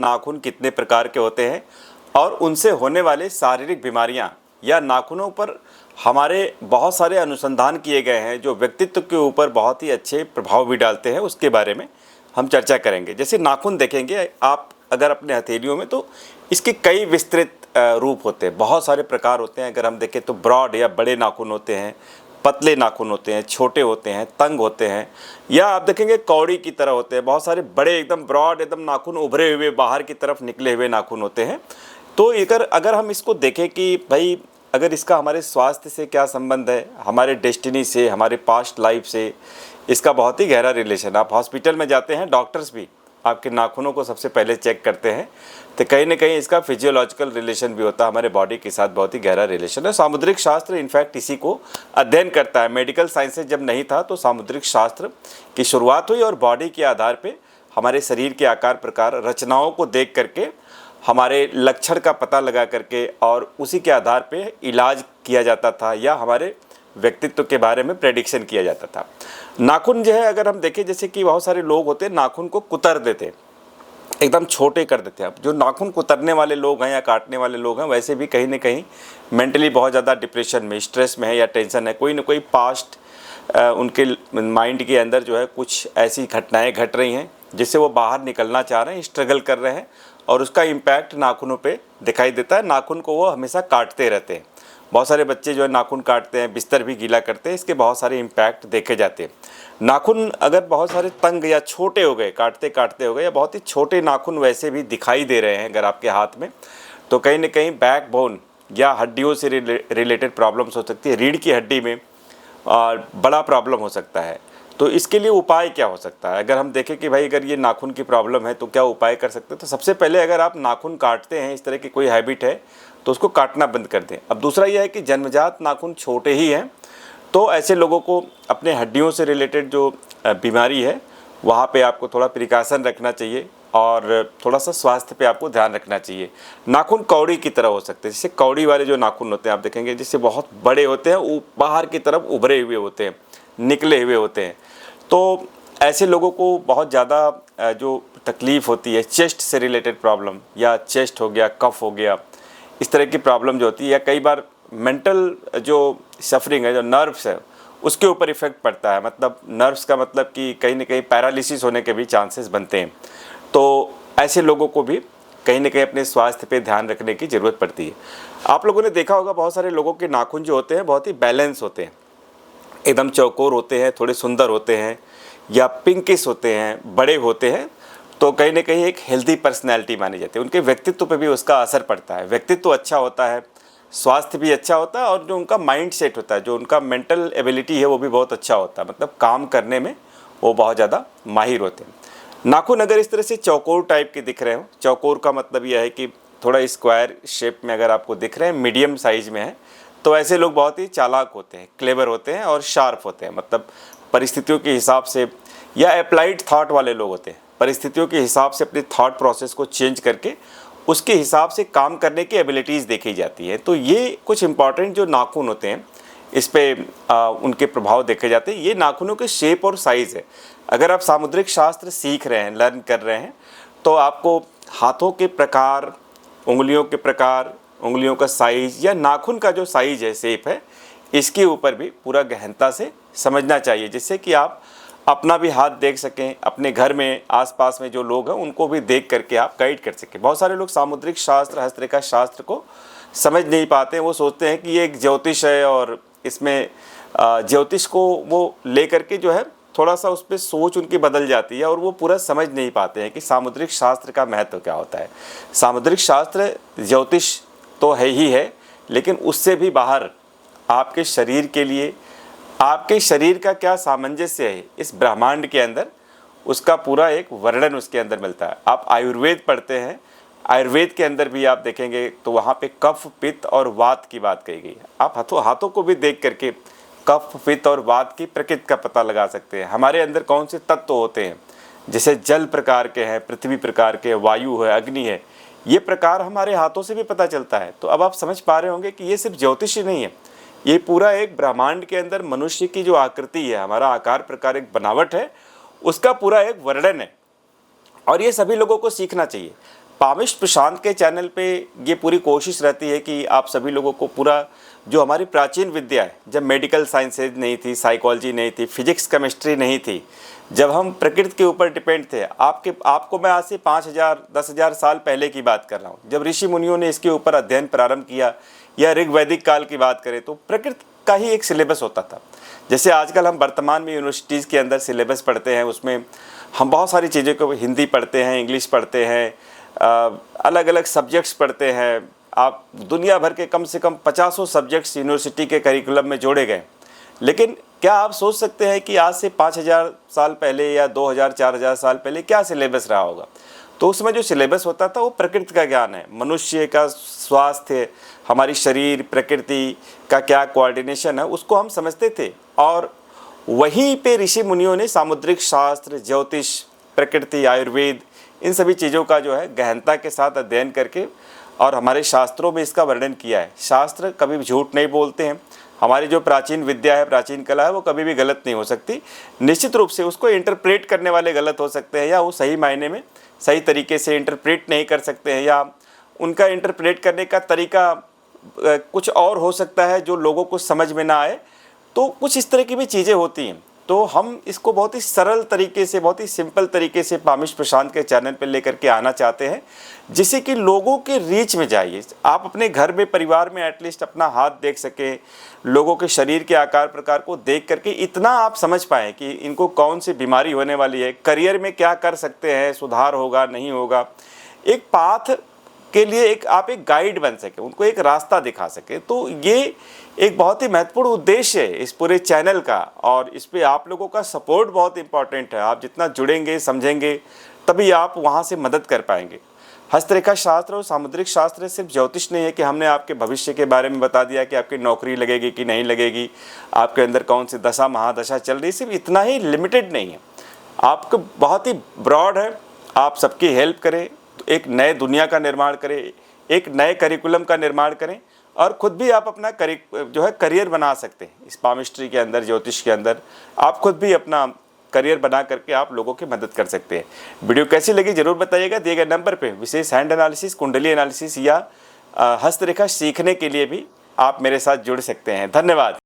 नाखून कितने प्रकार के होते हैं और उनसे होने वाले शारीरिक बीमारियां या नाखूनों पर हमारे बहुत सारे अनुसंधान किए गए हैं जो व्यक्तित्व के ऊपर बहुत ही अच्छे प्रभाव भी डालते हैं, उसके बारे में हम चर्चा करेंगे। जैसे नाखून देखेंगे आप अगर अपने हथेलियों में, तो इसके कई विस्तृत रूप होते हैं, बहुत सारे प्रकार होते हैं। अगर हम देखें तो ब्रॉड या बड़े नाखून होते हैं, पतले नाखून होते हैं, छोटे होते हैं, तंग होते हैं, या आप देखेंगे कौड़ी की तरह होते हैं। बहुत सारे बड़े एकदम ब्रॉड एकदम नाखून उभरे हुए बाहर की तरफ निकले हुए नाखून होते हैं। तो अगर हम इसको देखें कि भाई अगर इसका हमारे स्वास्थ्य से क्या संबंध है, हमारे डेस्टिनी से, हमारे पास्ट लाइफ से इसका बहुत ही गहरा रिलेशन। आप हॉस्पिटल में जाते हैं, डॉक्टर्स भी आपके नाखूनों को सबसे पहले चेक करते हैं, तो कहीं ना कहीं इसका फिजियोलॉजिकल रिलेशन भी होता है, हमारे बॉडी के साथ बहुत ही गहरा रिलेशन है। सामुद्रिक शास्त्र इनफैक्ट इसी को अध्ययन करता है। मेडिकल साइंसेज जब नहीं था तो सामुद्रिक शास्त्र की शुरुआत हुई और बॉडी के आधार पे हमारे शरीर के आकार प्रकार रचनाओं को देख करके हमारे लक्षण का पता लगा करके और उसी के आधार पे इलाज किया जाता था या हमारे व्यक्तित्व के बारे में प्रेडिक्शन किया जाता था। नाखून जो है अगर हम देखें, जैसे कि बहुत सारे लोग होते हैं नाखून को कुतर देते हैं, एकदम छोटे कर देते हैं। अब जो नाखून कुतरने वाले लोग हैं या काटने वाले लोग हैं, वैसे भी कहीं ना कहीं मेंटली बहुत ज़्यादा डिप्रेशन में, स्ट्रेस में है या टेंशन है। कोई ना कोई पास्ट उनके माइंड के अंदर जो है कुछ ऐसी घटनाएं घट रही हैं जिससे वो बाहर निकलना चाह रहे हैं, स्ट्रगल कर रहे हैं, और उसका इम्पैक्ट नाखूनों पे दिखाई देता है। नाखून को वो हमेशा काटते रहते हैं। बहुत सारे बच्चे जो है नाखून काटते हैं, बिस्तर भी गीला करते हैं, इसके बहुत सारे इम्पैक्ट देखे जाते हैं। नाखून अगर बहुत सारे तंग या छोटे हो गए, काटते काटते हो गए, या बहुत ही छोटे नाखून वैसे भी दिखाई दे रहे हैं अगर आपके हाथ में, तो कहीं ना कहीं बैक बोन या हड्डियों से रिलेटेड प्रॉब्लम्स हो सकती है। रीढ़ की हड्डी में बड़ा प्रॉब्लम हो सकता है। तो इसके लिए उपाय क्या हो सकता है? अगर हम देखें कि भाई अगर ये नाखून की प्रॉब्लम है तो क्या उपाय कर सकते हैं, तो सबसे पहले अगर आप नाखून काटते हैं, इस तरह की कोई हैबिट है, तो उसको काटना बंद कर दें। अब दूसरा यह है कि जन्मजात नाखून छोटे ही हैं, तो ऐसे लोगों को अपने हड्डियों से रिलेटेड जो बीमारी है वहाँ पे आपको थोड़ा प्रिकॉशन रखना चाहिए और थोड़ा सा स्वास्थ्य पे आपको ध्यान रखना चाहिए। नाखून कौड़ी की तरह हो सकते हैं, जैसे कौड़ी वाले जो नाखून होते हैं आप देखेंगे जिससे बहुत बड़े होते हैं, वो बाहर की तरफ उभरे हुए होते हैं, निकले हुए होते हैं। तो ऐसे लोगों को बहुत ज़्यादा जो तकलीफ़ होती है, चेस्ट से रिलेटेड प्रॉब्लम, या चेस्ट हो गया, कफ हो गया, इस तरह की प्रॉब्लम जो होती है, या कई बार मेंटल जो सफरिंग है, जो नर्व्स है, उसके ऊपर इफ़ेक्ट पड़ता है। मतलब नर्व्स का मतलब कि कहीं ना कहीं पैरालिसिस होने के भी चांसेस बनते हैं। तो ऐसे लोगों को भी कहीं ना कहीं अपने स्वास्थ्य पे ध्यान रखने की ज़रूरत पड़ती है। आप लोगों ने देखा होगा बहुत सारे लोगों के नाखून जो होते हैं बहुत ही बैलेंस होते हैं, एकदम चौकोर होते हैं, थोड़े सुंदर होते हैं, या पिंकिश होते हैं, बड़े होते हैं। तो कहीं ना कहीं एक हेल्दी पर्सनैलिटी मानी जाती है। उनके व्यक्तित्व पे भी उसका असर पड़ता है। व्यक्तित्व अच्छा होता है, स्वास्थ्य भी अच्छा होता है, और जो उनका माइंड सेट होता है, जो उनका मेंटल एबिलिटी है, वो भी बहुत अच्छा होता है। मतलब काम करने में वो बहुत ज़्यादा माहिर होते हैं। नाखून अगर इस तरह से चौकोर टाइप के दिख रहे हो, चौकोर का मतलब यह है कि थोड़ा स्क्वायर शेप में अगर आपको दिख रहे हैं, मीडियम साइज़ में है, तो ऐसे लोग बहुत ही चालाक होते हैं, क्लेवर होते हैं और शार्प होते हैं। मतलब परिस्थितियों के हिसाब से, या अप्लाइड थॉट वाले लोग होते हैं, परिस्थितियों के हिसाब से अपने थॉट प्रोसेस को चेंज करके उसके हिसाब से काम करने की एबिलिटीज़ देखी जाती है। तो ये कुछ इंपॉर्टेंट जो नाखून होते हैं इस पे उनके प्रभाव देखे जाते हैं। ये नाखूनों के शेप और साइज़ है। अगर आप सामुद्रिक शास्त्र सीख रहे हैं, लर्न कर रहे हैं, तो आपको हाथों के प्रकार, उंगलियों के प्रकार, उंगलियों का साइज़, या नाखून का जो साइज़ है, शेप है, इसके ऊपर भी पूरा गहनता से समझना चाहिए, जिससे कि आप अपना भी हाथ देख सकें, अपने घर में आसपास में जो लोग हैं उनको भी देख करके आप गाइड कर सकें। बहुत सारे लोग सामुद्रिक शास्त्र, हस्तरेखा शास्त्र को समझ नहीं पाते हैं। वो सोचते हैं कि ये एक ज्योतिष है और इसमें ज्योतिष को वो ले करके जो है थोड़ा सा उस पर सोच उनकी बदल जाती है, और वो पूरा समझ नहीं पाते हैं कि सामुद्रिक शास्त्र का महत्व क्या होता है। सामुद्रिक शास्त्र ज्योतिष तो है ही है, लेकिन उससे भी बाहर आपके शरीर के लिए, आपके शरीर का क्या सामंजस्य है इस ब्रह्मांड के अंदर, उसका पूरा एक वर्णन उसके अंदर मिलता है। आप आयुर्वेद पढ़ते हैं, आयुर्वेद के अंदर भी आप देखेंगे तो वहाँ पे कफ, पित्त और वात की बात कही गई है। आप हाथों को भी देख करके कफ, पित्त और वात की प्रकृति का पता लगा सकते हैं। हमारे अंदर कौन से तत्व होते हैं, जैसे जल प्रकार के हैं, पृथ्वी प्रकार के, वायु है, अग्नि है, ये प्रकार हमारे हाथों से भी पता चलता है। तो अब आप समझ पा रहे होंगे कि ये सिर्फ ज्योतिष ही नहीं है, ये पूरा एक ब्रह्मांड के अंदर मनुष्य की जो आकृति है, हमारा आकार प्रकार, एक बनावट है, उसका पूरा एक वर्णन है। और ये सभी लोगों को सीखना चाहिए। पामिश प्रशांत के चैनल पे ये पूरी कोशिश रहती है कि आप सभी लोगों को पूरा जो हमारी प्राचीन विद्या है, जब मेडिकल साइंसेज नहीं थी, साइकोलॉजी नहीं थी, फिजिक्स केमिस्ट्री नहीं थी, जब हम प्रकृति के ऊपर डिपेंड थे, आपको मैं आज से 5000 10,000 साल पहले की बात कर रहा हूँ, जब ऋषि मुनियों ने इसके ऊपर अध्ययन प्रारंभ किया, या ऋग वैदिक काल की बात करें तो प्रकृति का ही एक सिलेबस होता था। जैसे आजकल हम वर्तमान में यूनिवर्सिटीज़ के अंदर सिलेबस पढ़ते हैं, उसमें हम बहुत सारी चीज़ों को हिंदी पढ़ते हैं, इंग्लिश पढ़ते हैं, अलग अलग सब्जेक्ट्स पढ़ते हैं। आप दुनिया भर के कम से कम 50 सब्जेक्ट्स यूनिवर्सिटी के करिकुलम में जोड़े गए। लेकिन क्या आप सोच सकते हैं कि आज से 5000 साल पहले या 2000-4000 साल पहले क्या सिलेबस रहा होगा? तो उसमें जो सिलेबस होता था वो प्रकृति का ज्ञान है, मनुष्य का स्वास्थ्य, हमारी शरीर, प्रकृति का क्या कोऑर्डिनेशन है, उसको हम समझते थे। और वहीं पे ऋषि मुनियों ने सामुद्रिक शास्त्र, ज्योतिष, प्रकृति, आयुर्वेद, इन सभी चीज़ों का जो है गहनता के साथ अध्ययन करके और हमारे शास्त्रों में इसका वर्णन किया है। शास्त्र कभी भी झूठ नहीं बोलते हैं। हमारी जो प्राचीन विद्या है, प्राचीन कला है, वो कभी भी गलत नहीं हो सकती। निश्चित रूप से उसको इंटरप्रेट करने वाले गलत हो सकते हैं, या वो सही मायने में सही तरीके से इंटरप्रेट नहीं कर सकते हैं, या उनका इंटरप्रेट करने का तरीका कुछ और हो सकता है जो लोगों को समझ में ना आए। तो कुछ इस तरह की भी चीज़ें होती हैं। तो हम इसको बहुत ही सरल तरीके से, बहुत ही सिंपल तरीके से पामिश प्रशांत के चैनल पर लेकर के आना चाहते हैं, जिससे कि लोगों के रीच में जाइए। आप अपने घर में, परिवार में एटलीस्ट अपना हाथ देख सकें, लोगों के शरीर के आकार प्रकार को देख करके इतना आप समझ पाएँ कि इनको कौन सी बीमारी होने वाली है, करियर में क्या कर सकते हैं, सुधार होगा नहीं होगा, एक पाथ के लिए आप एक गाइड बन सके, उनको एक रास्ता दिखा सके। तो ये एक बहुत ही महत्वपूर्ण उद्देश्य है इस पूरे चैनल का, और इस पे आप लोगों का सपोर्ट बहुत इंपॉर्टेंट है। आप जितना जुड़ेंगे, समझेंगे, तभी आप वहाँ से मदद कर पाएंगे। हस्तरेखा शास्त्र और सामुद्रिक शास्त्र सिर्फ ज्योतिष नहीं है कि हमने आपके भविष्य के बारे में बता दिया कि आपकी नौकरी लगेगी कि नहीं लगेगी, आपके अंदर कौन सी दशा महादशा चल रही, सिर्फ इतना ही लिमिटेड नहीं है, आपको बहुत ही ब्रॉड है। आप सबकी हेल्प करें, एक नए दुनिया का निर्माण करें, एक नए करिकुलम का निर्माण करें, और ख़ुद भी आप अपना करियर बना सकते हैं इस पामिस्ट्री के अंदर, ज्योतिष के अंदर। आप खुद भी अपना करियर बना करके आप लोगों की मदद कर सकते हैं। वीडियो कैसी लगी ज़रूर बताइएगा। दिए गए नंबर पे विशेष हैंड एनालिसिस, कुंडली एनालिसिस या हस्तरेखा सीखने के लिए भी आप मेरे साथ जुड़ सकते हैं। धन्यवाद।